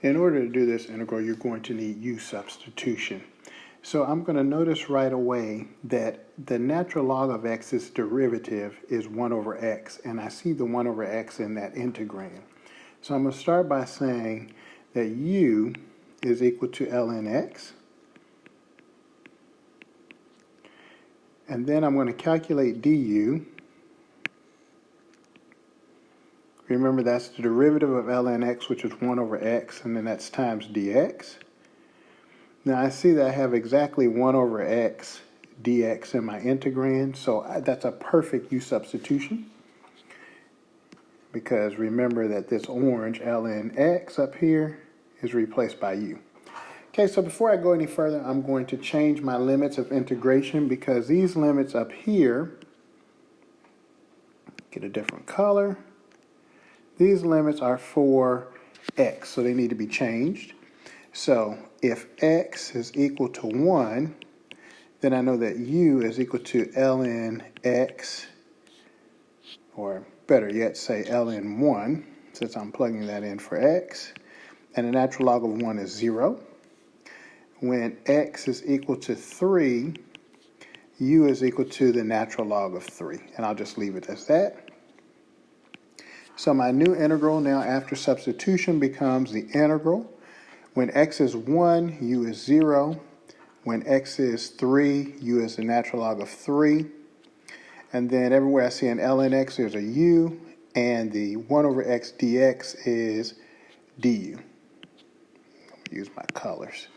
In order to do this integral, you're going to need U-substitution. So I'm going to notice right away that the natural log of x's derivative is 1 over x, and I see the 1 over x in that integrand. So I'm going to start by saying that u is equal to ln x, and then I'm going to calculate du. Remember, that's the derivative of ln x, which is 1 over x, and then that's times dx. Now I see that I have exactly 1 over x dx in my integrand, so that's a perfect U-substitution. Because remember that this orange ln x up here is replaced by u. Okay, so before I go any further, I'm going to change my limits of integration, because these limits up here, get a different color, these limits are for x, so they need to be changed. So if x is equal to 1, then I know that u is equal to ln x, or better yet, say ln 1, since I'm plugging that in for x, and the natural log of 1 is 0. When x is equal to 3, u is equal to the natural log of 3, and I'll just leave it as that. So my new integral now after substitution becomes the integral. When x is 1, u is 0. When x is 3, u is the natural log of 3. And then everywhere I see an ln x, there's a u, and the 1 over x dx is du. Use my colors.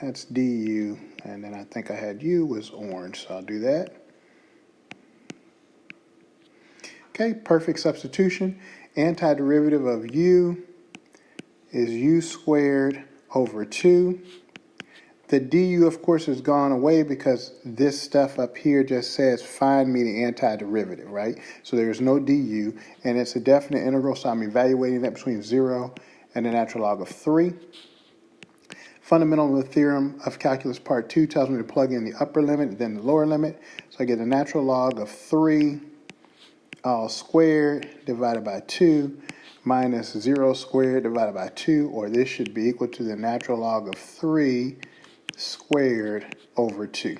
That's du, and then I think I had u was orange, so I'll do that. Okay, perfect substitution. Antiderivative of u is u squared over 2. The du, of course, has gone away because this stuff up here just says find me the antiderivative, right? So there's no du, and it's a definite integral, so I'm evaluating that between 0 and the natural log of 3. Fundamental of the theorem of calculus part 2 tells me to plug in the upper limit and then the lower limit. So I get a natural log of 3 all squared divided by 2 minus 0 squared divided by 2, or this should be equal to the natural log of 3 squared over 2.